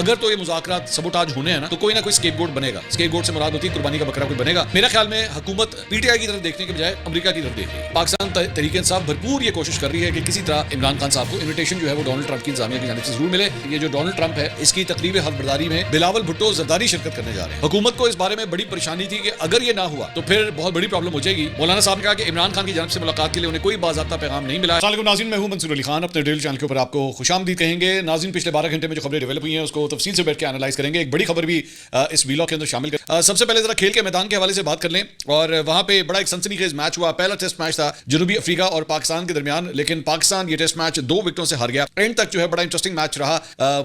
अगर तो ये मुज़ाकरात सबोटाज होने हैं ना, तो कोई ना कोई स्केपगोट बनेगा। स्केपगोट से मुराद होती है कुर्बानी का बकरा कोई बनेगा। मेरा ख्याल में हुकूमत पीटीआई की तरफ देखने के बजाय अमेरिका की तरफ देख रही है। पाकिस्तान तहरीक इंसाफ भरपूर ये कोशिश कर रही है कि किसी तरह इमरान खान साहब को इन्विटेशन जो है वो डोनाल्ड ट्रंप की इंतजामिया की जानिब से जरूर मिले। ये जो डोनाल्ड ट्रंप है, इसकी तकरीब हल्फबरदारी में बिलावल भुट्टो जरदारी शिरकत करने जा रहे हैं। हुकूमत को इस बारे में बड़ी परेशानी थी कि अगर ये ना हुआ तो फिर बहुत बड़ी प्रॉब्लम हो जाएगी। मौलाना साहब ने कहा कि इमरान खान की जानिब से मुलाकात के लिए उन्हें कोई बाज़ाब्ता पैगाम नहीं मिला। अस्सलाम वालेकुम नाज़रीन, मैं हूं मंसूर अली खान। अपने डेली चैनल के ऊपर आपको खुशामदीद कहेंगे। नाज़रीन, पिछले 12 घंटे में जो खबरें डेवलप हुई हैं उसको तफसील से बैठ के एनालाइज करेंगे। एक बड़ी खबर भी इस वीलॉग के अंदर शामिल कर। सबसे पहले जरा खेल के मैदान के हवाले से बात कर लें, और वहां पे बड़ा एक सनसनीखेज मैच हुआ। पहला टेस्ट मैच था जनूबी अफ्रीका और पाकिस्तान के दरमियान, लेकिन पाकिस्तान ये टेस्ट मैच 2 विकेटों से हार गया। एंड तक जो है बड़ा इंटरेस्टिंग मैच रहा।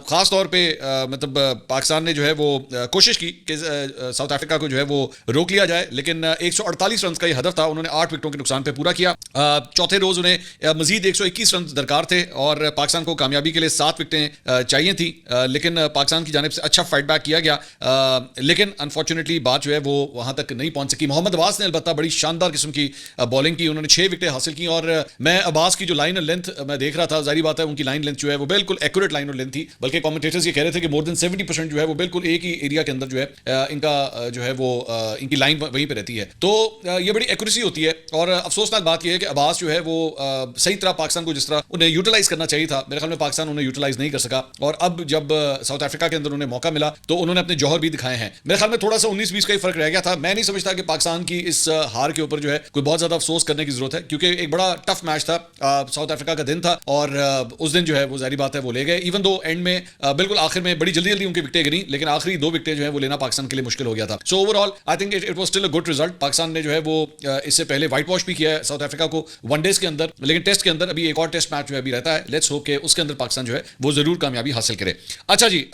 खास तौर पे मतलब पाकिस्तान ने जो है वो कोशिश की कि साउथ अफ्रीका को जो है वो रोक लिया जाए, लेकिन 148 रन का ये हदफ था। उन्होंने 8 विकेटों के नुकसान पे पूरा किया। चौथे रोज उन्हें मजीद 121 रन दरकार थे और पाकिस्तान को कामयाबी के लिए 7 विकेटें चाहिए थी, लेकिन पाकिस्तान की जानिब से अच्छा फाइट बैक किया गया। लेकिन अनफॉर्चुनेटली बात जो है वो वहां तक नहीं पहुंच सकी। मोहम्मद अब्बास ने अलबत्ता बड़ी शानदार किस्म की बॉलिंग की। उन्होंने 6 विकेटें हासिल की और मैं अब्बास की जो लाइन और लेंथ मैं देख रहा था, जाहिर बात है उनकी लाइन लेंथ जो है वो बिल्कुल एक्यूरेट लाइन और लेंथ थी। बल्कि कमेंटेटर्स ये कह रहे थे कि मोर देन 70% जो है वो बिल्कुल एक ही एरिया के अंदर जो है इनका जो है वो इनकी लाइन वहीं पे रहती है। तो ये बड़ी एक्यूरेसी होती है। और अफसोसनाक बात यह है कि अब्बास जो है वो सही तरह पाकिस्तान को जिस तरह उन्हें यूटिलाइज करना चाहिए था, मेरे ख्याल में पाकिस्तान उन्हें यूटिलाइज नहीं कर सका। और अब जब साउथ अफ्रीका के अंदर उन्हें मौका मिला तो उन्होंने अपने जौहर भी दिखाए हैं। मेरे ख्याल में थोड़ा सा 19-20 का ही फर्क रह गया था। मैं नहीं समझता कि पाकिस्तान की इस हार के ऊपर जो है कोई बहुत ज्यादा अफसोस करने की जरूरत है, क्योंकि एक बड़ा टफ मैच था। साउथ अफ्रीका का दिन था और उस दिन जो है वो जाहिर बात है वो ले गए। इवन दो एंड में बिल्कुल आखिर में बड़ी जल्दी उनकी विकेटें गिरी, लेकिन आखिरी 2 विकेटें जो है वो लेना पाकिस्तान के लिए मुश्किल हो गया था। So overall I think it was still a good result. Pakistan ने जो है वो इससे पहले व्हाइट वॉश भी किया है साउथ अफ्रीका को वनडेज के अंदर, लेकिन टेस्ट के अंदर अभी एक और टेस्ट मैच जो है अभी रहता है। लेट्स होप कि उसके अंदर पाकिस्तान जो है वो जरूर कामयाबी हासिल करे। अच्छा जी,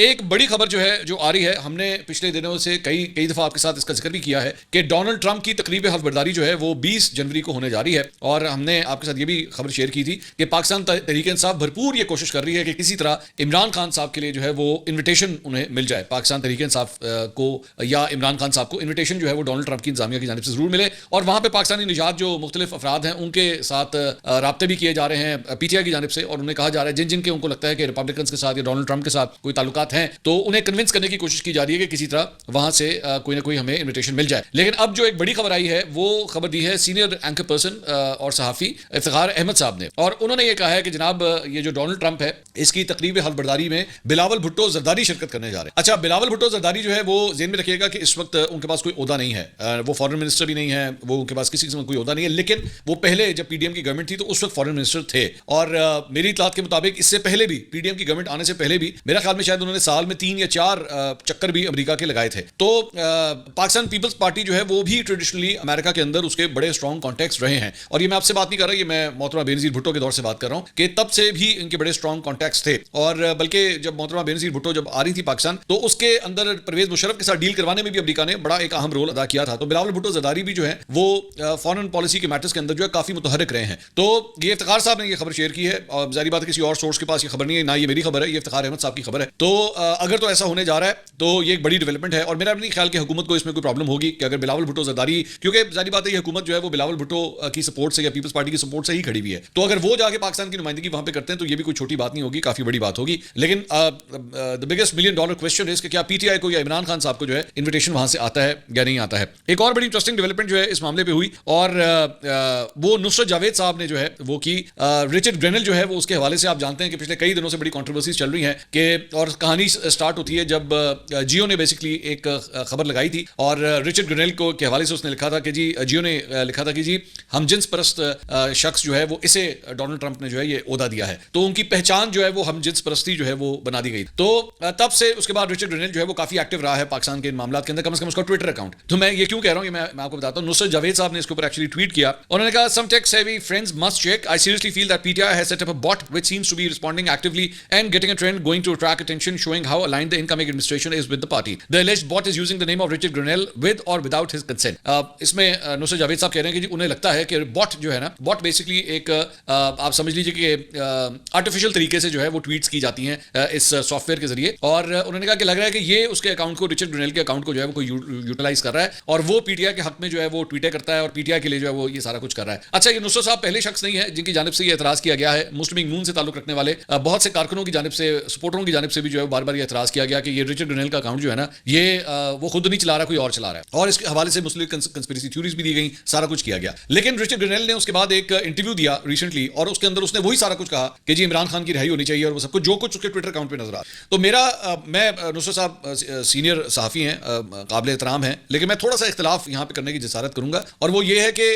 एक बड़ी खबर जो है जो आ रही है, हमने पिछले दिनों से कई दफा आपके साथ इसका जिक्र भी किया है कि डोनाल्ड ट्रंप की तकरीब हल्फबरदारी जो है वो 20 जनवरी को होने जा रही है। और हमने आपके साथ ये भी खबर शेयर की थी कि पाकिस्तान तहरीक इंसाफ भरपूर ये कोशिश कर रही है कि किसी तरह इमरान खान साहब के लिए जो है वो इन्विटेशन उन्हें मिल जाए। पाकिस्तान तहरीक इंसाफ को या इमरान खान साहब को इन्विटेशन जो है वो डोनाल्ड ट्रंप की इंतजामिया की जानिब से जरूर मिले। और वहां पर पाकिस्तानी निजात जो मुख्तलिफ अफराद हैं उनके साथ राब्ते भी किए जा रहे हैं पीटीआई की जानिब से, और उन्हें कहा जा रहा है जिन के उनको लगता है कि रिपब्लिकन के साथ या डोनाल्ड ट्रंप के साथ कोई ताल्लुकात हैं, तो उन्हें कन्विंस करने की कोशिश की जा रही है कि किसी तरह वहां से कोई ना कोई हमें इन्विटेशन मिल जाए। लेकिन अब जो एक बड़ी खबर आई है वो खबर दी है सीनियर एंकर पर्सन और सहाफी इफ्तिखार अहमद साहब ने, और उन्होंने ये कहा है कि जनाब ये जो डोनाल्ड ट्रंप है इसकी तकरीब हल्फबरदारी में बिलावल भुट्टो जरदारी शिरकत करने जा रहे हैं। अच्छा, बिलावल भुट्टो जरदारी जो है वो ज़हन में रखिएगा कि इस वक्त उनके पास कोई ओहदा नहीं है, वो फॉरेन मिनिस्टर भी नहीं है, वो उनके पास किसी किस्म का कोई ओहदा नहीं है। लेकिन वो पहले जब पीडीएम की गवर्नमेंट थी तो उस वक्त फॉरेन मिनिस्टर थे, और मेरी इतलात के मुताबिक इससे पहले भी पीडीएम की गवर्नमेंट आने से पहले भी मेरा ख्याल में शायद उन्होंने साल में 3 या 4 चक्कर भी अमेरिका के लगाए थे। तो पाकिस्तान पीपल्स पार्टी जो है वो भी ट्रेडिशनली अमेरिका के अंदर उसके बड़े स्ट्रॉन्ग कॉन्टेक्ट्स रहे हैं। और ये मैं आपसे बात नहीं कर रहा, ये मैं मोहतरमा बेनज़ीर भुट्टो के दौर से बात कर रहा हूं कि तब से भी इनके बड़े स्ट्रॉन्ग कॉन्टेक्ट्स थे। और बल्कि जब मोहतरमा बेनज़ीर भुट्टो जब आ रही थी पाकिस्तान तो उसके अंदर परवेज मुशर्रफ के साथ डील करवाने में भी अमेरिका ने बड़ा एक अहम रोल अदा किया था। तो बिलावल भुट्टो जरदारी भी जो है वो फॉरेन पॉलिसी के मैटर्स के अंदर जो है काफी मुतहरक रहे हैं। तो ये इफ्तिखार साहब ने ये खबर शेयर की है, और जाहिर बात है किसी और सोर्स के पास ये खबर नहीं है, ना ये मेरी खबर है, ये इफ्तिखार अहमद साहब की खबर है। तो अगर तो ऐसा होने जा रहा है तो ये एक बड़ी डेवलपमेंट है, और मेरा नहीं ख्याल कि हुकूमत को इसमें कोई प्रॉब्लम होगी कि अगर बिलावल भुट्टो जरदारी, क्योंकि जाहिर बात है ये हुकूमत जो है वो बिलावल भुट्टो की सपोर्ट से या पीपल्स पार्टी की सपोर्ट से ही खड़ी हुई है। तो अगर वो जाके पाकिस्तान की नुमाइंदगी वहां पे करते हैं तो ये भी कोई छोटी बात नहीं होगी, काफी बड़ी बात होगी। लेकिन the biggest $1 million question is कि क्या पीटीआई को या इमरान खान साहब को जो है इन्विटेशन वहां से आता है या नहीं आता है। एक और बड़ी इंटरेस्टिंग डेवलपमेंट जो है इस मामले पे हुई, और वो नुसरत जावेद साहब ने जो है वो की रिचर्ड ग्रेनल जो है वो उसके हवाले से आप जानते हैं कि पिछले कई दिनों से बड़ी कंट्रोवर्सीज चल रही हैं कि, और कहानी स्टार्ट होती है जब जियो ने बेसिकली एक खबर लगाई थी, और रिचर्ड ग्रेनल को के हवाले से उसने लिखा था कि जी जियो ने लिखा था कि जी हम जिन्स परस्त शख्स जो है वो इसे डोनाल्ड ट्रंप ने जो है ये ओहदा दिया है, तो उनकी पहचान जो है वो हम जिन्स परस्ती जो है वो बना दी गई। तो तब से उसके बाद रिचर्ड ग्रेनल जो है वो काफी एक्टिव रहा है पाकिस्तान के मामलों के अंदर, कम से कम उसका ट्विटर अकाउंट। तो मैं ये क्यों कह रहा हूं, मैं आपको बताता हूं। नुसरत जावेद साहब ने इसके ऊपर एक्चुअली ट्वीट किया, उन्होंने कहा some tech savvy friends must check. I seriously feel that PTI has set up a bot which seems to be responding actively and getting a trend going to attract attention, showing how aligned the incoming administration is with the party. The alleged bot is using the name of Richard Grenell with or without his consent. इसमें नुसरत जावेद साहब कह रहे हैं कि जी उन्हें लगता है कि बॉट जो है ना, बॉट बेसिकली एक आप समझ लीजिए कि आर्टिफिशियल तरीके से जो है वो ट्वीट्स की जाती हैं इस सॉफ्टवेयर के जरिए, और उन्होंने कहा कि लग रहा है कि ये उसके अकाउंट को, रिचर्ड ग्रेनल के अकाउंट को जो है वो कोई यूटिलाइज कर रहा है, और वो पीटीआई के हक में जो है वो ट्वीटें करता है और पीटीआई के लिए जो है वो ये सारा कुछ कर रहा है। अच्छा, ये नुसरत साहब पहले शख्स नहीं है जिनकी जानिब से ये एतराज किया गया है। मुस्लिम नून से ताल्लुक रखने वाले बहुत से कारकुनों की जानिब से, सपोर्टरों की जानिब से भी जो है बार बार ये एतराज किया गया कि ये रिचर्ड ग्रेनेल का अकाउंट जो है ना, ये वो खुद नहीं चला रहा, कोई और चला रहा है, और इसके हवाले से मुस्लिम कंस्पिरेसी थ्योरीज भी दी गई, सारा कुछ किया गया। लेकिन रिचर्ड ग्रेनेल ने उसके बाद एक इंटरव्यू दिया रिसेंटली, और उसके अंदर उसने वही सारा कुछ कहा कि जी इमरान खान की रिहाई होनी चाहिए, और वो सब कुछ जो कुछ उसके ट्विटर अकाउंट पे नजर आ। तो मेरा मैं नुसरत साहब सीनियर सहाफ़ी हैं, काबिल एहतराम हैं, लेकिन मैं थोड़ा सा इख्तिलाफ यहाँ पे करने की जसारत करूंगा, और वो ये है कि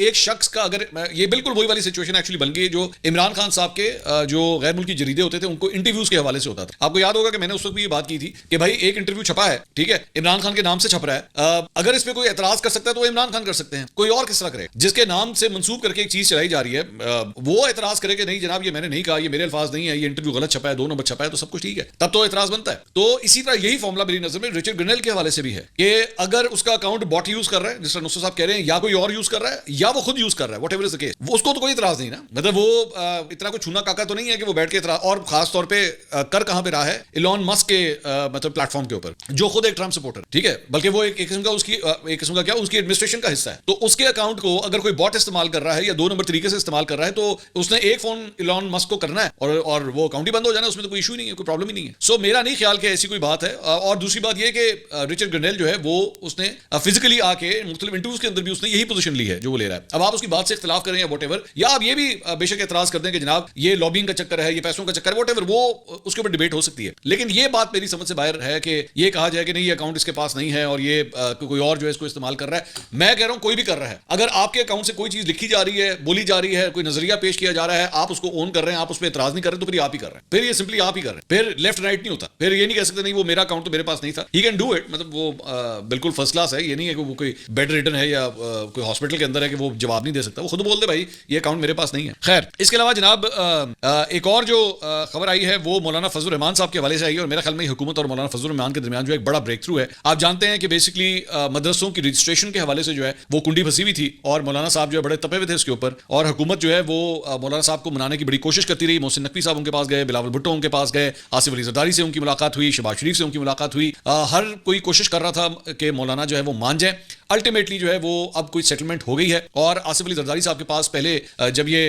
एक शख्स का अगर ये बिल्कुल वही वाली सिचुएशन एक्चुअली बन गई जो इमरान खान साहब के जो गैर मुल्की जरीदे होते थे उनको इंटरव्यूज के हवाले से होता था। आपको याद होगा कि मैंने उस वक्त भी ये बात की थी कि भाई एक इंटरव्यू छपा है, ठीक है, इमरान खान के नाम से छप रहा है, अगर इस पे कोई एतराज कर सकता है तो वो इमरान खान कर सकते हैं, कोई और किस तरह करे? जिसके नाम से मंसूब करके एक चीज चलाई जा रही है, वो एतराज करे कि नहीं जनाब ये मैंने नहीं कहा, ये मेरे अल्फाज नहीं है, ये इंटरव्यू गलत छपा है, 2 नंबर छपा है, तो सब कुछ ठीक है, तब तो एतराज बनता है। तो इसी तरह यही फॉर्मूला मेरी नजर में रिचर्ड ग्रेनेल के हवाले से भी है कि अगर उसका अकाउंट बॉट यूज कर रहा है, जिस तरह नुसरत साहब कह रहे हैं, या कोई और यूज कर रहा है या वो खुद यूज कर रहा है, व्हाटएवर इज द केस, उसको तो कोई इतराज नहीं ना, मतलब वो इतना कुछ छूना काका तो नहीं है कि वो बैठ के और खास तौर पे कर कहां पे रहा है इलॉन मस्क के मतलब प्लेटफॉर्म के ऊपर, जो खुद एक ट्रम्प सपोर्टर, ठीक है, बल्कि वो एक किस्म का उसकी एक किस्म का क्या उसकी एडमिनिस्ट्रेशन का हिस्सा है। तो उसके अकाउंट को अगर कोई बॉट इस्तेमाल कर रहा है या 2 नंबर तरीके से इस्तेमाल कर रहा है, तो उसने एक फोन इलॉन मस्क को करना है और वो अकाउंट ही बंद हो जाना, उसमें तो कोई इशू नहीं है, कोई प्रॉब्लम ही नहीं है। सो मेरा नहीं ख्याल कि ऐसी कोई बात है। और दूसरी बात यह कि रिचर्ड ग्रेनेल जो है वो उसने फिजिकली आके मुख्तलिफ इंटरव्यूज के अंदर भी उसने यही पोजीशन ली है जो वो ले रहा है। अब आप उसकी बात से इख्तिलाफ करें या व्हाटएवर, या आप ये भी बेशक एतराज कर दें कि जनाब ये लॉबिंग का चक्कर है, ये पैसों का चक्कर है, व्हाटएवर, वो उसके ऊपर डिबेट हो सकती है। लेकिन ये बात मेरी समझ से बाहर है कि ये कहा जाए कि नहीं ये अकाउंट इसके पास नहीं है और ये कोई और जो है इसको इस्तेमाल कर रहा है। मैं कह रहा हूं कोई भी कर रहा है, अगर आपके अकाउंट से कोई चीज लिखी जा रही है, बोली जा रही है, कोई नजरिया पेश किया जा रहा है, आप उसको ओन कर रहे हैं, आप उस पर एतराज नहीं कर रहे, तो फिर आप ही कर रहे हैं, फिर ये सिंपली आप ही कर रहे हैं, फिर लेफ्ट राइट नहीं होता, फिर ये नहीं कह सकते नहीं वो मेरा अकाउंट तो मेरे पास नहीं था। ही कैन डू इट, मतलब वो बिल्कुल फर्स्ट क्लास है, ये नहीं है कि वो कोई बेड रिटन है या कोई हॉस्पिटल के अंदर है कि वो जवाब नहीं दे सकता, वो खुद बोल दे भाई ये अकाउंट मेरे पास नहीं है। खैर, इसके अलावा जनाब एक और जो खबर आई है वो मौलाना फजल रहमान साहब के हवाले से आई है, और मेरे ख्याल में हुकूमत और मौलाना फजल रहमान के दरमियान जो एक बड़ा ब्रेक थ्रू है। आप जानते हैं कि बेसिकली मदरसों की रजिस्ट्रेशन के हवाले से जो है वो कुंडी फंसी हुई थी, और मौलाना साहब जो है बड़े तपे हुए थे उसके ऊपर, और हुकूमत जो है वो मौलाना साहब को मनाने की बड़ी कोशिश करती रही। मोहसिन नकवी साहब उनके पास गए, बिलावल भुट्टो उनके पास गए, आसिफ अली जरदारी से उनकी मुलाकात हुई, शहबाज शरीफ से उनकी मुलाकात हुई, हर कोई कोशिश कर रहा था कि मौलाना जो है वो मान जाए। अल्टीमेटली जो है वो अब कोई सेटलमेंट हो गई है, और आसिफ अली जरदारी साहब के पास पहले जब ये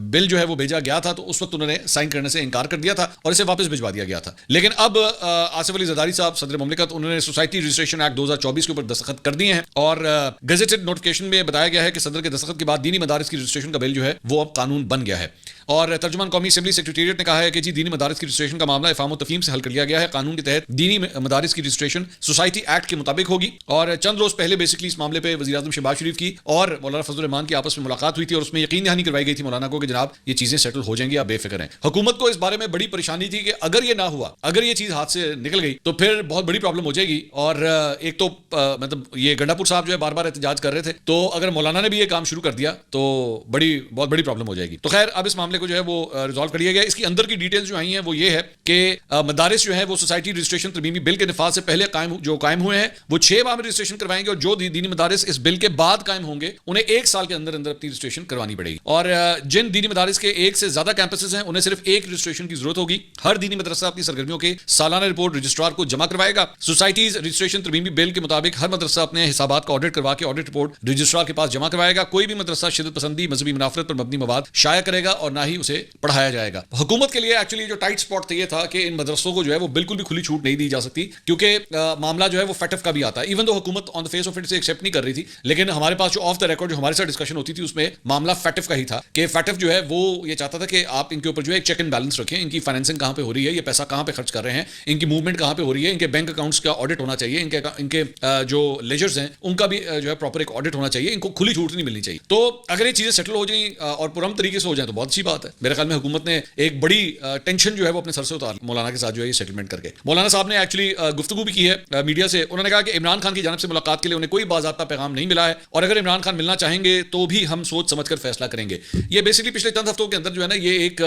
बिल जो है वो भेजा गया था तो उस वक्त उन्होंने साइन करने से इनकार कर दिया था और इसे वापस भिजवा दिया गया था। लेकिन अब आसिफ अली जरदारी साहब सदर मुमलिकत, उन्होंने सोसाइटी रजिस्ट्रेशन एक्ट 2024 के ऊपर दस्तखत कर दिए हैं, और गजेटेड नोटिफिकेशन में बताया गया है कि सदर के दस्तखत के बाद दीनी मदारिस की रजिस्ट्रेशन का बिल जो है वो अब कानून बन गया है। और तर्जुमान कौमी असेंबली सेक्रेटेरिएट ने कहा है कि जी दीनी मदारिस की रजिस्ट्रेशन का मामला इफ़ाम और तफहीम से हल कर लिया गया है। कानून के तहत दीनी मदारिस की रजिस्ट्रेशन सोसाइटी एक्ट के मुताबिक होगी। और चंद रोज पहले बेसिकली इस मामले पे वज़ीर आज़म शहबाज शरीफ की और मौलाना फजल रहमान की आपस में मुलाकात हुई थी, और उसमें यकीन दहानी करवाई गई थी मौलाना को कि जनाब ये चीजें सेटल हो जाएंगी, आप बेफिक्र हैं। हुकूमत को इस बारे में बड़ी परेशानी थी कि अगर ये ना हुआ, अगर ये चीज हाथ से निकल गई तो फिर बहुत बड़ी प्रॉब्लम हो जाएगी। और एक तो मतलब ये गंडापुर साहब जो है बार बार एहतजाज कर रहे थे, तो अगर मौलाना ने भी ये काम शुरू कर दिया तो बहुत बड़ी प्रॉब्लम हो जाएगी। तो खैर अब इस मामले को जो है वो रिजॉल्व कर लिया गया। इसकी अंदर की डिटेल्स जो आई हैं वो ये है कि मदारिस जो है वो सोसाइटी रजिस्ट्रेशन तरमीमी बिल के निफाज से पहले कायम हुए हैं वो 6 माह में रजिस्ट्रेशन करवाएंगे, और जो दीनी मदारिस इस बिल के बाद कायम होंगे उन्हें 1 साल के अंदर अंदर अपनी रजिस्ट्रेशन करवानी पड़ेगी। और जिन दीनी मदारिस के 1 से ज्यादा कैंपसेस हैं उन्हें सिर्फ एक रजिस्ट्रेशन की जरूरत होगी। हर दीनी मदरसा अपनी सरगर्मियों के सालाना रिपोर्ट रजिस्ट्रार को जमा करवाएगा। सोसाइटीज रजिस्ट्रेशन तरमीमी बिल के मुताबिक हर मदरसा अपने हिसाबात का ऑडिट करवा के ऑडिट रिपोर्ट रजिस्ट्रार के पास जमा करवाएगा। कोई भी मदरसा शिद्दत पसंदी, मजहबी मुनाफरत पर मबनी मवाद शाया करेगा और ना ही उसे पढ़ाया जाएगा। हुकूमत के लिए एक्चुअली जो टाइट स्पॉट ये था कि इन मदरसों को जो है वो बिल्कुल भी खुली छूट नहीं दी जा सकती, क्योंकि मामला जो है वो फैटफ का भी आता है। इवन तो हुकूमत on the face of it से एक्सेप्ट नहीं कर रही थी, लेकिन हमारे पास जो ऑफ द रिकॉर्ड जो हमारे साथ डिस्कशन होती थी उसमें मामला फैटफ का ही था कि फैटफ जो है वो ये चाहता था कि आप इनके ऊपर जो है एक चेक एंड बैलेंस रखें, इनकी फाइनेंसिंग कहां पे हो रही है, ये पैसा कहां पे खर्च कर रहे हैं, इनकी मूवमेंट कहां पे हो रही है, इनके बैंक अकाउंट्स का ऑडिट होना चाहिए, इनके जो लेजर्स हैं उनका भी जो है प्रॉपर एक ऑडिट होना चाहिए, इनको खुली छूट नहीं मिलनी चाहिए। तो अगर ये चीजें सेटल हो जाए और पुरम तरीके से हो जाए तो बहुत अच्छी बात है। मेरे ख्याल में हुकूमत ने एक बड़ी टेंशन जो है वो अपने सर से उतार मौलाना के साथ जो है ये सेटलमेंट करके। मौलाना साहब ने एक्चुअली गुफ्तगू भी की है मीडिया से। उन्होंने कहा कि इमरान खान की जानिब से मुलाकात के लिए उन्हें कोई बाज़ाब्ता पैगाम नहीं मिला है, और अगर इमरान खान मिलना चाहेंगे तो भी हम सोच समझ कर फैसला करेंगे। ये बेसिकली पिछले चंद हफ्तों के अंदर जो है ना ये एक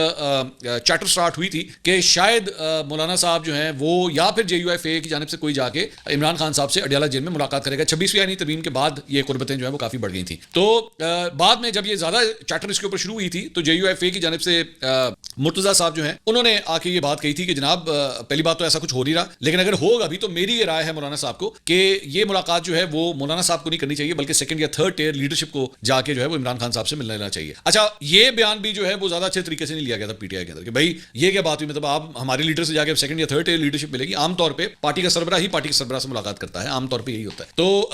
चैटर स्टार्ट हुई थी कि शायद मौलाना साहब जो हैं वो या फिर JUIFA की जानिब से कोई जाके इमरान खान साहब से अडियाला जेल में मुलाकात करेगा। 26वीं आईनी तरमीम के बाद ये कुर्बतें जो है वो काफी बढ़ गई थी। तो बाद में जब ये ज्यादा चैटर इसके ऊपर शुरू हुई थी तो JUIFA की जानिब से मुर्तजा साहब जो हैं उन्होंने आके ये बात कही थी कि जनाब पहली बात तो ऐसा कुछ हो नहीं रहा, लेकिन अगर होगा भी तो मेरी ये राय है मौलाना साहब को कि ये मुलाकात जो है वो मौलाना साहब को नहीं करनी चाहिए, बल्कि सेकंड या थर्ड टियर लीडरशिप को जाके जो है वो इमरान खान साहब से मिलना लेना चाहिए। अच्छा, ये बयान भी जो है वो ज्यादा अच्छे तरीके से नहीं लिया गया था PTI के अंदर कि भाई ये क्या बात हुई, मतलब आप हमारे लीडर से जाके सेकंड या थर्ड लीडरशिप मिलेगी। आमतौर पे पार्टी का सरबराह ही पार्टी के सरबराह से मुलाकात करता है, आमतौर पे यही होता है। तो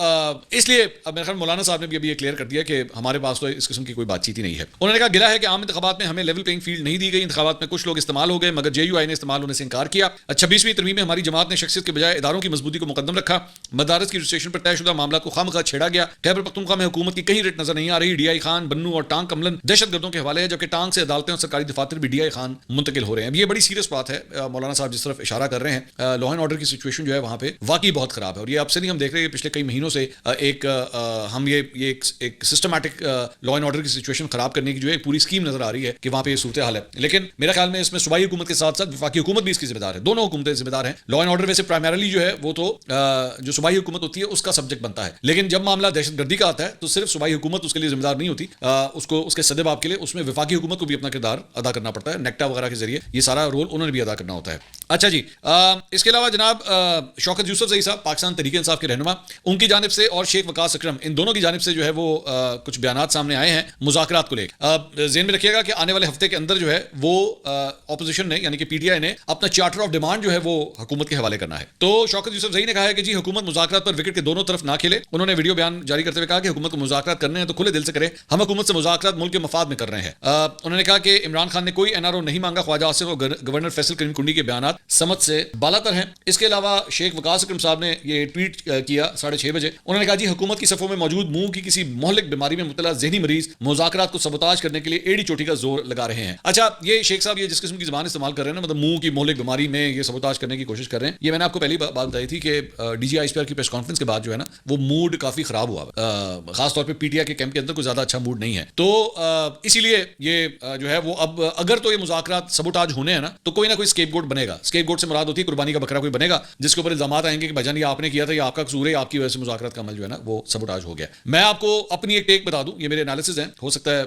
इसलिए अब मेरे ख्याल मौलाना साहब ने भी अभी ये क्लियर कर दिया कि हमारे पास तो इस किस्म की कोई बातचीत ही नहीं है। उन्होंने कहा गिला है कि आम इंतखाबात में हमें लेवल प्लेइंग फील्ड नहीं दी गई, इंतखाबात में कुछ लोग इस्तेमाल हो गए मगर JUI ने इस्तेमाल होने से इनकार किया। 26वीं तरमीम में हमारी जमात ने शख्सियत के बजाय इदारों की मजबूती को मुकद्दम रखा। मदारस की रजिस्ट्रेशन पर तयशुदा मामला को खामखा छेड़ा गया। खैबर पख्तूनख्वा में हुकूमत की कहीं रेट नजर नहीं आ रही। DI खान, बन्नू और टांग कमलन दहशतगर्दों के हवाले है, जबकि टांग से अदालतें और सरकारी दफातर भी DI खान मुंतकिल हो रहे हैं। ये बड़ी सीरियस बात है। मौलाना साहब जिस तरफ इशारा कर रहे हैं, लॉ एंड ऑर्डर की सिचुएशन जो है वहां पे वाकई बहुत खराब है। और ये अब से नहीं, हम देख रहे हैं पिछले कई महीनों से हम ये एक सिस्टमैटिक लॉ एंड ऑर्डर की सिचुएशन खराब करने की जो है पूरी स्कीम नजर आ रही है कि वहां पे ये सूरत हाल है। लेकिन मेरे ख्याल में इसमें सूबाई हुकूमत के साथ साथ वफाकी हुकूमत भी इसकी जिम्मेदार है। दोनों हुकूमतें जिम्मेदार हैं। लॉ एंड ऑर्डर वैसे प्राइमरली जो है वो तो जो सूबाई हुकूमत होती है उसका सब्जेक्ट बनता है, लेकिन जब मामला दहशतगर्दी का आता है तो सिर्फ सूबाई हुकूमत उसके लिए जिम्मेदार नहीं होती, उसको उसके सदेबाब के लिए उसमें वफाकी हुकूमत को भी अपना किरदार अदा करना पड़ता है। नेक्टा वगैरह के जरिए ये सारा रोल उन्होंने भी अदा करना होता है। अच्छा जी, इसके अलावा जनाब शौकत यूसुफजई साहब पाकिस्तान तहरीक इंसाफ के रहनुमा, उनकी जानिब से और शेख वकास अकरम, इन दोनों की जानिब से जो है वो कुछ बयानात सामने आए हैं मुज़ाकरात को लेकर। ज़हन में रखिएगा कि आने वाले हफ्ते के अंदर जो है वो ऑपोजिशन ने यानी कि PTI ने अपना चार्टर ऑफ डिमांड जो है वो हुकूमत के हवाले करना है। तो शौकत यूसुफजई ने कहा है कि जी हुकूमत मुज़ाकरात पर विकेट के दोनों तरफ ना खेले। उन्होंने वीडियो बयान जारी करते हुए कहा कि हुकूमत को मुज़ाकरात करने हैं तो खुले दिल से करे, हम हुकूमत से मुज़ाकरात मुल्क के मफाद में कर रहे हैं। उन्होंने कहा कि इमरान खान ने कोई NRO नहीं मांगा। ख्वाजा आसिफ और गवर्नर फैसल करीम कुंडी के बयानात समझ से बालातर हैं। इसके अलावा शेख वकास अकरम साहब ने ये ट्वीट किया 6:30 बजे। उन्होंने कहा जी हुकूमत की सफ़ों में मौजूद मुंह की किसी मोहलिक बीमारी में मुब्तला ज़हनी मरीज मुज़ाकरात को सबोताज करने के लिए एड़ी चोटी का जोर लगा रहे हैं। अच्छा, ये शेख साहब ये जिस किस्म की ज़बान इस्तेमाल कर रहे हैं ना, मतलब मुंह की मोहलिक बीमारी में ये सबोताज करने की कोशिश कर रहे हैं, ये मैंने आपको पहली बात बताई थी कि DG ISPR की प्रेस कॉन्फ्रेंस के बाद जो है ना वो मूड काफ़ी ख़राब हुआ, खासतौर पर PTI के कैंप के अंदर कोई ज़्यादा अच्छा मूड नहीं है। तो इसीलिए ये जो है वो अब अगर तो ये मुज़ाकरात सबोताज होने हैं ना तो कोई ना कोई स्केपगोट बनेगा। स्केपगोट से मुराद होती है कुर्बानी का बकरा कोई बनेगा जिसके ऊपर इल्जाम आएंगे कि भाईजान ये आपने किया था, ये आपका कसूर है, आपकी वजह से मुज़ाकरात का अमल जो है ना वो सबोताज हो गया। मैं आपको अपनी एक टेक बता दूं, ये मेरे एनालिसिस हैं, हो सकता है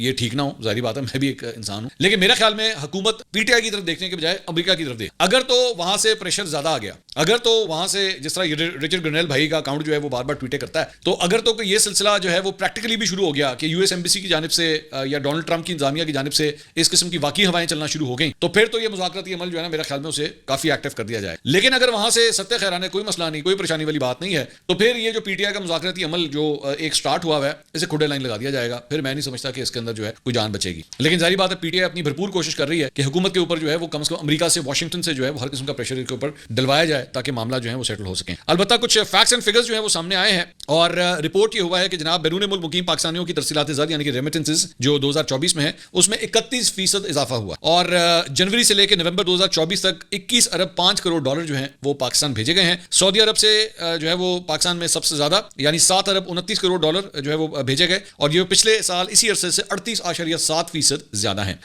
ये ठीक ना हो, जाहिर बात है मैं भी एक इंसान हूं, लेकिन मेरा ख्याल में हुकूमत PTI की तरफ देखने के बजाय अमेरिका की तरफ देख। अगर तो वहां से प्रेशर ज्यादा आ गया, अगर तो वहां से जिस तरह रिचर्ड ग्रेनेल भाई का अकाउंट जो है वो बार बार ट्वीटें करता है, तो अगर तो ये सिलसिला जो है वो प्रैक्टिकली भी शुरू हो गया कि US एम्बेसी की जानिब से या डोनाल्ड ट्रंप की इंतजामिया की जानिब से इस किस्म की वाकई हवाएं चलना शुरू हो गई, तो फिर तो ये मुज़ाकराती अमल जो है ना मेरा ख्याल में उसे काफी एक्टिव कर दिया जाए। लेकिन अगर वहां से सत्य खैराने कोई मसला नहीं, कोई परेशानी वाली बात नहीं है, तो फिर ये जो PTI का मुज़ाकराती अमल जो एक स्टार्ट हुआ है इसे खुडे लाइन लगा दिया जाएगा। फिर मैं नहीं समझता कि इसके अंदर जो है कोई जान बचेगी। लेकिन जाहिर बात है PTI अपनी भरपूर कोशिश कर रही है कि हुकूमत के ऊपर जो है वो कम से कम अमेरिका से, वाशिंगटन से जो है वो हर किस्म का प्रेशर के ऊपर डलवाया जाए ताकि मामला जो है वो सेटल हो सके। अलबत्ता कुछ फैक्ट्स एंड फिगर्स जो है वो सामने आए हैं और रिपोर्ट ये हुआ है कि जनाब बैरून मुल्क मुकीम पाकिस्तानियों की तरसीलात ज़र यानी कि रेमिटेंसेस जो 2024 में है उसमें 31% इजाफा हुआ और जनवरी से लेकर नवंबर 2024 तक 21 अरब 5 करोड़ डॉलर जो है वो पाकिस्तान भेजे गए हैं। सऊदी अरब से जो है वो पाकिस्तान में सबसे ज्यादा यानी 7 अरब 29 करोड़ डॉलर जो है वो भेजे गए और ये पिछले साल इसी अरसे से 38.7% ज्यादा है।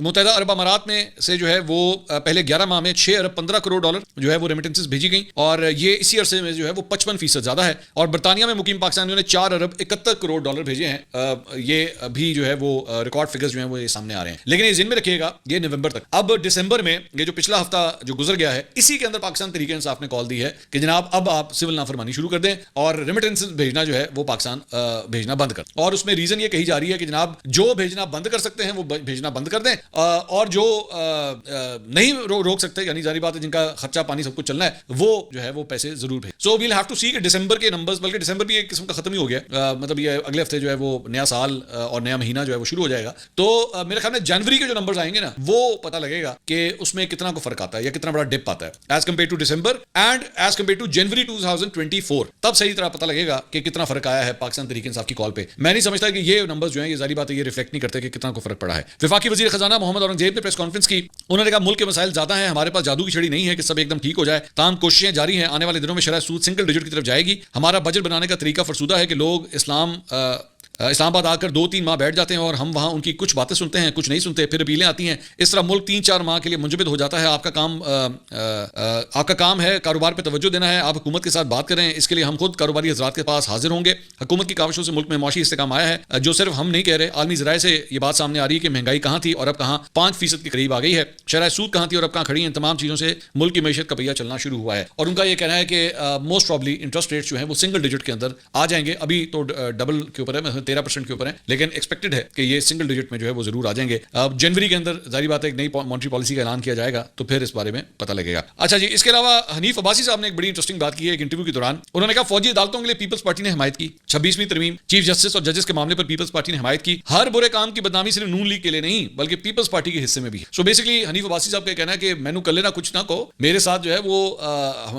मुत्तहिदा अरब अमारात में से जो है वो पहले 11 माह में 6 अरब 15 करोड़ डॉलर जो है वो रेमिटेंसेस भेजी गई और ये इसी अरसे में जो है वो 55% ज्यादा है। और बरतानिया में मुकीम पाकिस्तानियों ने 4 अरब 71 करोड़ डॉलर भेजे हैं। ये अभी जो है वो रिकॉर्ड फिगर्स जो है वो ये सामने आ रहे हैं। लेकिन ये ज़हन में रखिएगा ये नवंबर तक। अब दिसंबर में ये जो पिछला हफ्ता जो गुजर गया है इसी के अंदर पाकिस्तान तहरीक इंसाफ ने कॉल दी है कि जनाब अब आप सिविल नाफरमानी शुरू कर दें और रेमिटेंसेस भेजना जो है वो पाकिस्तान भेजना बंद कर। और उसमें रीजन ये कही जा रही है कि जनाब जो भेजना बंद कर सकते हैं वो भेजना बंद कर दें और जो नहीं रोक सकते यानी जारी बात है जिनका खर्चा पानी सब कुछ चलना है वो जो है वो पैसे जरूर भेज। सो वील हैव टू सी कि दिसंबर के नंबर्स, बल्कि दिसंबर भी एक किस्म का खत्म ही हो गया, मतलब ये अगले हफ्ते जो है वो नया साल और नया महीना जो है वो शुरू हो जाएगा। तो मेरे ख्याल में जनवरी के जो नंबर्स आएंगे ना वो पता लगेगा कि उसमें कितना को फर्क आता है या कितना बड़ा डिप आता है as compared to December and as compared to January 2024। तब सही तरह पता लगेगा कि कितना फर्क आया है पाकिस्तान तहरीक इंसाफ की कॉल पे। मैं नहीं समझता कि ये नंबर्स जो है ये जारी बात है ये रिफ्लेक्ट नहीं करते कि कितना को फर्क पड़ा है। वफाकी वजीर खजाना मोहम्मद औरंगजेब ने प्रेस कॉन्फ्रेंस की। उन्होंने कहा मुल्क के मसाइल ज्यादा हैं, हमारे पास जादू की छड़ी नहीं है कि सब एकदम ठीक हो जाए, तमाम कोशिशें जारी हैं। आने वाले दिनों में शरह सूद सिंगल डिजिट की तरफ जाएगी। हमारा बजट बनाने का तरीका फरसूदा है कि लोग इस्लामाबाद आकर 2-3 माह बैठ जाते हैं और हम वहाँ उनकी कुछ बातें सुनते हैं, कुछ नहीं सुनते, फिर अपीलें आती हैं। इस तरह मुल्क 3-4 माह के लिए मुंजमद हो जाता है। आपका काम है कारोबार पर तवज्जो देना है, आप हुकूमत के साथ बात करें, इसके लिए हम खुद कारोबारी हजरात के पास हाजिर होंगे। हुकूमत की काविशों से मुल्क में मौशी इस्तेकाम आया है, जो सिर्फ हम नहीं कह रहे, आलमी ज़राए से ये बात सामने आ रही है कि महंगाई कहाँ थी और अब कहाँ 5% के करीब आ गई है, शरह सूद कहाँ थी और अब कहाँ खड़ी है। इन तमाम चीज़ों से मुल्क की मैशत का पहिया चलना शुरू हुआ है और उनका ये कहना है कि मोस्ट प्रॉब्ली इंटरेस्ट रेट जो है वो सिंगल डिजिट के अंदर आ जाएंगे। अभी तो डबल के ऊपर है, तकरीबन 13% के ऊपर है, लेकिन एक्सपेक्टेड है कि ये सिंगल डिजिट में जो है वो जरूर आ जाएंगे। अब जनवरी के अंदर जारी बात है एक नई मॉनेटरी पॉलिसी का ऐलान किया जाएगा, तो फिर इस बारे में पता लगेगा। अच्छा जी, इसके अलावा हनीफ अब्बासी साहब ने एक बड़ी इंटरेस्टिंग बात की है एक इंटरव्यू के दौरान। उन्होंने कहा फौजी अदालतों के लिए पीपल्स पार्टी ने हिमायत की, 26वीं तरमीम, चीफ जस्टिस और जजेस के मामले पर पीपल्स पार्टी ने हिमायत की। हर बुरे काम की बदनामी सिर्फ नून लीग के लिए नहीं बल्कि पीपल्स पार्टी के हिस्से में भी है। सो बेसिकली हनीफ अब्बासी साहब का कहना है कि मैनू कल ना कुछ ना कहो, मेरे साथ जो है वो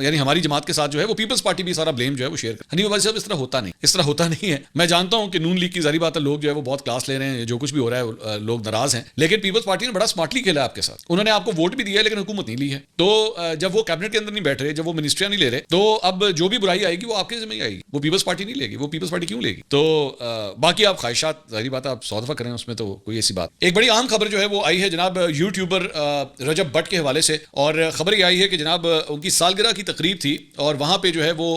यानी हमारी जमात के साथ जो है वो पीपल्स पार्टी भी सारा ब्लेम जो है वो शेयर कर। हनीफ अब्बासी साहब इस तरह होता नहीं, इस तरह होता नहीं है। मैं जानता हूं कि नून लीग की जारी बात है, लोग जो है वो बहुत क्लास ले रहे हैं, जो कुछ भी हो रहा है लोग नाराज हैं, लेकिन पीपल्स पार्टी ने बड़ा स्मार्टली खेला आपके साथ। उन्होंने आपको वोट भी दिया लेकिन हुकूमत नहीं ली है। तो जब वो कैबिनेट के अंदर नहीं बैठ रहे, जब वो मिनिस्ट्रियां नहीं ले रहे, तो अब जो भी बुराई आएगी वो आपके जिम्मे आएगी, वो पीपल्स पार्टी नहीं लेगी। वो पीपल्स पार्टी क्यों लेगी? तो बाकी आप ख्वाहिशात जारी बात है आप 100 दफा करें, उसमें तो कोई ऐसी बात। एक बड़ी आम खबर जो है वो आई है जनाब यूट्यूबर रजब भट्ट के हवाले से, और खबर ये आई है कि जनाब उनकी सालगिरह की तकरीब थी और वहां पे जो है वो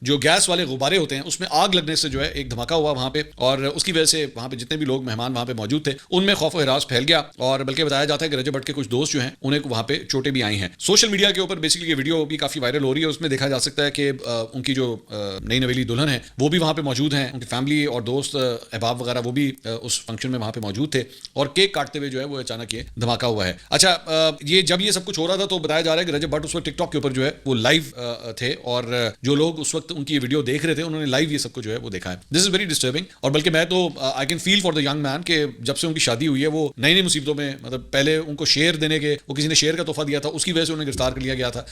जो गैस वाले गुब्बारे होते हैं उसमें आग लगने से जो है एक धमाका हुआ वहां पे, और उसकी वजह से वहां पे जितने भी लोग मेहमान वहां पे मौजूद थे उनमें खौफ व हिरास फैल गया, और बल्कि बताया जाता है कि रजब भट्ट के कुछ दोस्त जो हैं उन्हें वहां पे चोटें भी आई हैं। सोशल मीडिया के ऊपर बेसिकली ये वीडियो भी काफी वायरल हो रही है, उसमें देखा जा सकता है कि उनकी जो नई नवेली दुल्हन है वो भी वहां पे मौजूद हैं, उनकी फैमिली और दोस्त अहबाब वगैरह वो भी उस फंक्शन में वहां पे मौजूद थे, और केक काटते हुए जो है वो अचानक ये धमाका हुआ है। अच्छा, ये जब ये सब कुछ हो रहा था तो बताया जा रहा है कि रजब भट्ट उस वक्त टिकटॉक के ऊपर जो है वो लाइव थे, और जो लोग उस वक्त उनकी वीडियो देख रहे थे उन्होंने लाइव ये सब कुछ जो है वो देखा है। दिस इज वेरी डिस्टर्बिंग, और बल्कि मैं तो I can feel for the young man कि जब से उनकी शादी हुई है वो नई नई मुसीबतों में, मतलब पहले उनको शेयर देने के, वो किसी ने शेयर का तोहफा दिया था उसकी वजह से उन्हें गिरफ्तार कर लिया गया था,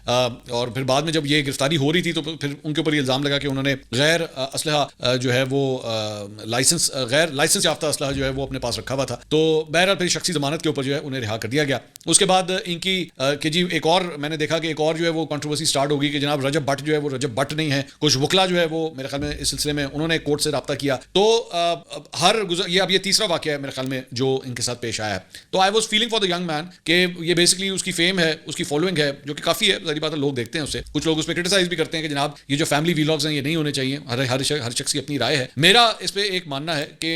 और फिर बाद में जब ये गिरफ्तारी हो रही थी तो फिर उनके ऊपर ये इल्जाम लगा कि उन्होंने गैर असलहा जो है वो गैर लाइसेंस याफ्ता असलहा जो है वो अपने पास रखा हुआ था। तो बहरहाल फिर शख्सी जमानत के ऊपर जो है उन्हें रिहा कर दिया गया। उसके बाद इनकी कि जी एक और मैंने देखा कि एक और जो है वो कंट्रोवर्सी स्टार्ट होगी कि जनाब रजब भट्ट जो है वो रजब भट्ट नहीं है, कुछ वकला जो है वो मेरे ख्याल में इस सिलसिले में उन्होंने कोर्ट से रब्ता किया। तो ये अब ये तीसरा वाकया है मेरे ख्याल में जो इनके साथ पेश आया है। तो I was feeling for the young man कि ये बेसिकली उसकी फेम है, उसकी फॉलोइंग है जो कि काफ़ी है, सारी बात है, लोग देखते हैं उसे, कुछ लोग उस पर क्रिटिसाइज भी करते हैं कि जनाब ये जो फैमिली व्लॉग्स हैं ये नहीं होने चाहिए, हर शख्स की अपनी राय है। मेरा इस पर एक मानना है कि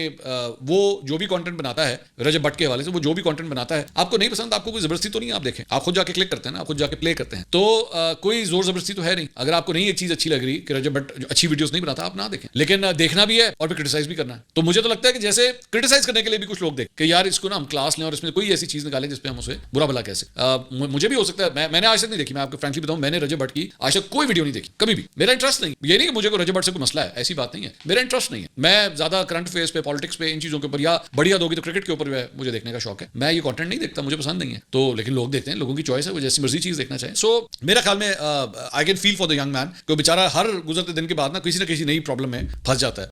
वो जो भी कंटेंट बनाता है रजब भट्ट के हवाले से, वो जो भी कंटेंट बनाता है आपको नहीं पसंद, आपको कोई जबरदस्ती तो नहीं, आप देखें, आप खुद जाके क्लिक करते हैं ना, आप खुद जाके प्ले करते हैं, तो कोई जोर जबरदस्ती तो है नहीं। अगर आपको नहीं एक चीज अच्छी लग रही कि रजब भट्ट अच्छी वीडियोस नहीं बनाता, आप ना देखें, लेकिन देखना भी है और फिर क्रिटिसाइज भी करना है। तो मुझे तो लगता है कि जैसे क्रिटिसाइज करने के लिए भी कुछ लोग देख कि यार इसको ना हम क्लास लें और इसमें कोई ऐसी चीज निकालें जिसपे हम उसे बुरा भला कह सकें। मुझे भी हो सकता है, मैंने आज तक नहीं देखी, मैं आपको फ्रैंकली बताऊं, मैंने रजब भट्ट की आज तक कोई वीडियो नहीं देखी कभी भी, मेरा इंटरेस्ट नहीं। ये नहीं कि मुझे को रजब भट्ट से कोई मसला है, ऐसी बात नहीं है, मेरा इंटरेस्ट नहीं है। मैं ज्यादा करंट अफेयर्स पे, पॉलिटिक्स पे, इन चीजों के ऊपर, या बढ़िया दोगी तो क्रिकेट के ऊपर मुझे देखने का शौक है। मैं ये कंटेंट नहीं देखता, मुझे पसंद नहीं है, तो लेकिन लोग देखते हैं, लोगों की चॉइस है, वो जैसी मर्जी चीज देखना चाहे। सो मेरा ख्याल में I can feel for the young man, कोई बेचारा हर गुजरते दिन के बाद ना किसी नई प्रॉब्लम में फंस जाता है।